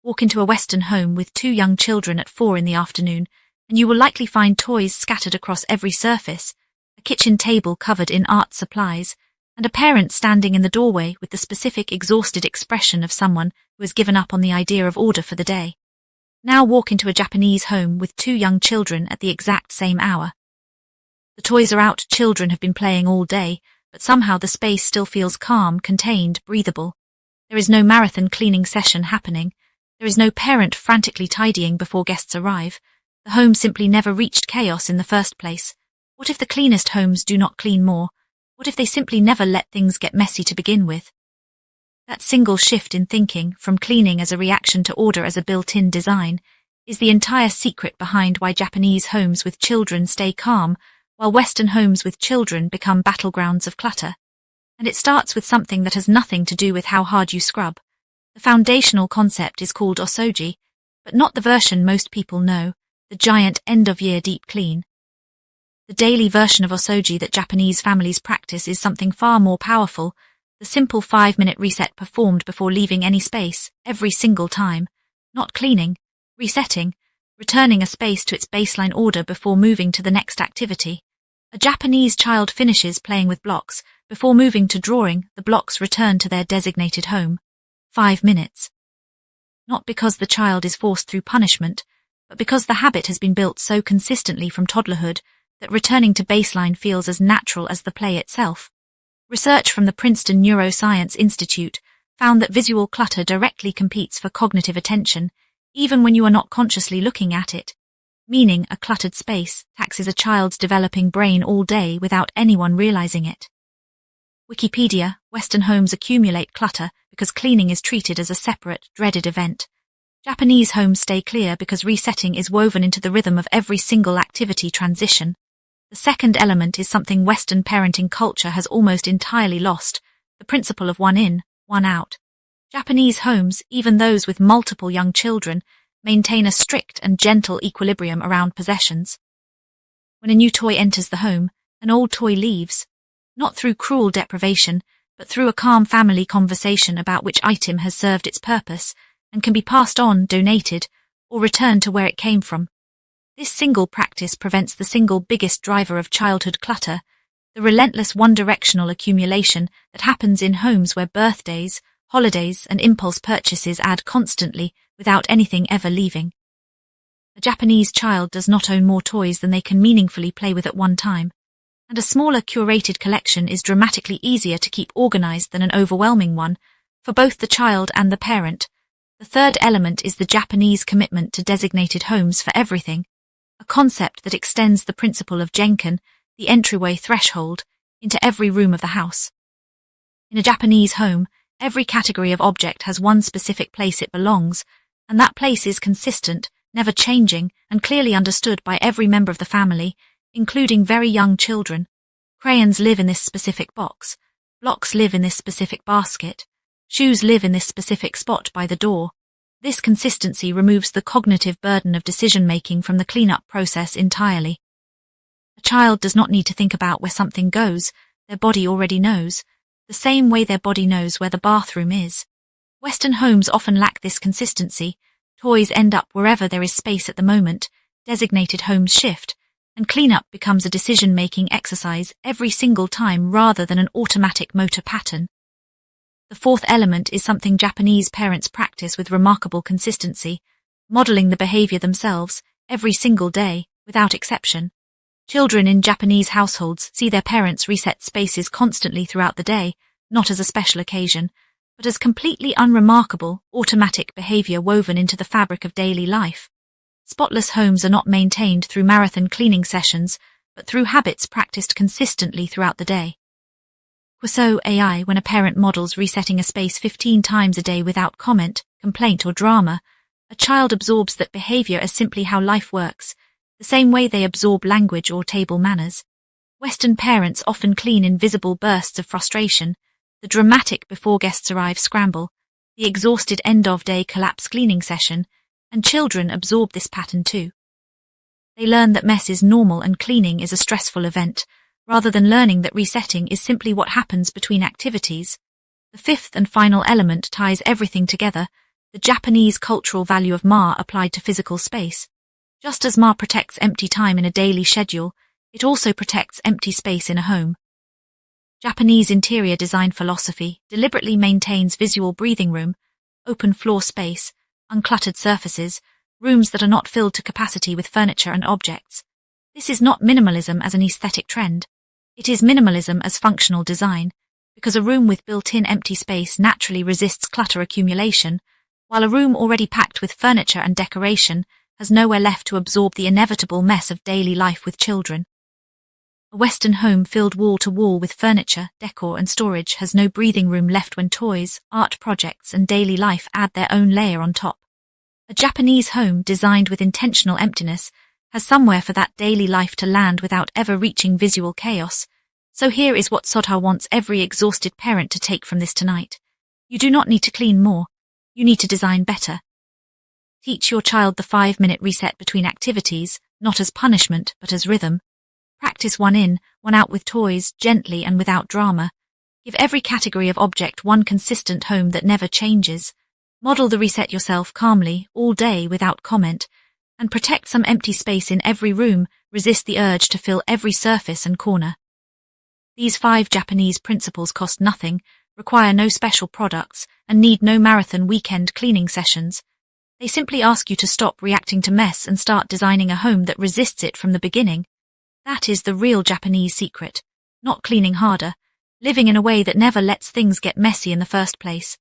Walk into a Western home with 2 young children at 4 in the afternoon, and you will likely find toys scattered across every surface, a kitchen table covered in art supplies, and a parent standing in the doorway with the specific exhausted expression of someone who has given up on the idea of order for the day. Now walk into a Japanese home with 2 young children at the exact same hour. The toys are out, children have been playing all day, but somehow the space still feels calm, contained, breathable. There is no marathon cleaning session happening. There is no parent frantically tidying before guests arrive. The home simply never reached chaos in the first place. What if the cleanest homes do not clean more? What if they simply never let things get messy to begin with? That single shift in thinking, from cleaning as a reaction to order as a built-in design, is the entire secret behind why Japanese homes with children stay calm, while Western homes with children become battlegrounds of clutter. And it starts with something that has nothing to do with how hard you scrub. The foundational concept is called osoji, but not the version most people know, the giant end-of-year deep clean. The daily version of osoji that Japanese families practice is something far more powerful, the simple 5-minute reset performed before leaving any space, every single time. Not cleaning, resetting, returning a space to its baseline order before moving to the next activity. A Japanese child finishes playing with blocks. Before moving to drawing, the blocks return to their designated home. 5 minutes. Not because the child is forced through punishment, but because the habit has been built so consistently from toddlerhood that returning to baseline feels as natural as the play itself. Research from the Princeton Neuroscience Institute found that visual clutter directly competes for cognitive attention, even when you are not consciously looking at it. Meaning a cluttered space taxes a child's developing brain all day without anyone realizing it. Wikipedia, Western homes accumulate clutter because cleaning is treated as a separate, dreaded event. Japanese homes stay clear because resetting is woven into the rhythm of every single activity transition. The second element is something Western parenting culture has almost entirely lost, the principle of one in, one out. Japanese homes, even those with multiple young children, maintain a strict and gentle equilibrium around possessions. When a new toy enters the home, an old toy leaves, not through cruel deprivation, but through a calm family conversation about which item has served its purpose and can be passed on, donated, or returned to where it came from. This single practice prevents the single biggest driver of childhood clutter, the relentless one-directional accumulation that happens in homes where birthdays, holidays, and impulse purchases add constantly without anything ever leaving. A Japanese child does not own more toys than they can meaningfully play with at one time, and a smaller curated collection is dramatically easier to keep organized than an overwhelming one, for both the child and the parent. The third element is the Japanese commitment to designated homes for everything, a concept that extends the principle of genkan, the entryway threshold, into every room of the house. In a Japanese home, every category of object has one specific place it belongs, and that place is consistent, never changing, and clearly understood by every member of the family, including very young children. Crayons live in this specific box, blocks live in this specific basket, shoes live in this specific spot by the door. This consistency removes the cognitive burden of decision-making from the cleanup process entirely. A child does not need to think about where something goes, their body already knows, the same way their body knows where the bathroom is. Western homes often lack this consistency. Toys end up wherever there is space at the moment, designated homes shift, and cleanup becomes a decision-making exercise every single time rather than an automatic motor pattern. The fourth element is something Japanese parents practice with remarkable consistency, modeling the behavior themselves every single day, without exception. Children in Japanese households see their parents reset spaces constantly throughout the day, not as a special occasion, but as completely unremarkable, automatic behavior woven into the fabric of daily life. Spotless homes are not maintained through marathon cleaning sessions, but through habits practiced consistently throughout the day. So AI, when a parent models resetting a space 15 times a day without comment, complaint or drama, a child absorbs that behavior as simply how life works, the same way they absorb language or table manners. Western parents often clean in visible bursts of frustration, the dramatic before guests arrive scramble, the exhausted end-of-day collapse cleaning session, and children absorb this pattern too. They learn that mess is normal and cleaning is a stressful event, rather than learning that resetting is simply what happens between activities. The fifth and final element ties everything together, the Japanese cultural value of ma applied to physical space. Just as ma protects empty time in a daily schedule, it also protects empty space in a home. Japanese interior design philosophy deliberately maintains visual breathing room, open floor space, uncluttered surfaces, rooms that are not filled to capacity with furniture and objects. This is not minimalism as an aesthetic trend. It is minimalism as functional design, because a room with built-in empty space naturally resists clutter accumulation, while a room already packed with furniture and decoration has nowhere left to absorb the inevitable mess of daily life with children. A Western home filled wall-to-wall with furniture, decor and storage has no breathing room left when toys, art projects and daily life add their own layer on top. A Japanese home designed with intentional emptiness has somewhere for that daily life to land without ever reaching visual chaos. So here is what Sodhar wants every exhausted parent to take from this tonight. You do not need to clean more. You need to design better. Teach your child the 5-minute reset between activities, not as punishment but as rhythm. Practice one in, one out with toys, gently and without drama. Give every category of object one consistent home that never changes. Model the reset yourself calmly, all day without comment, and protect some empty space in every room. Resist the urge to fill every surface and corner. These 5 Japanese principles cost nothing, require no special products, and need no marathon weekend cleaning sessions. They simply ask you to stop reacting to mess and start designing a home that resists it from the beginning. That is the real Japanese secret. Not cleaning harder, living in a way that never lets things get messy in the first place.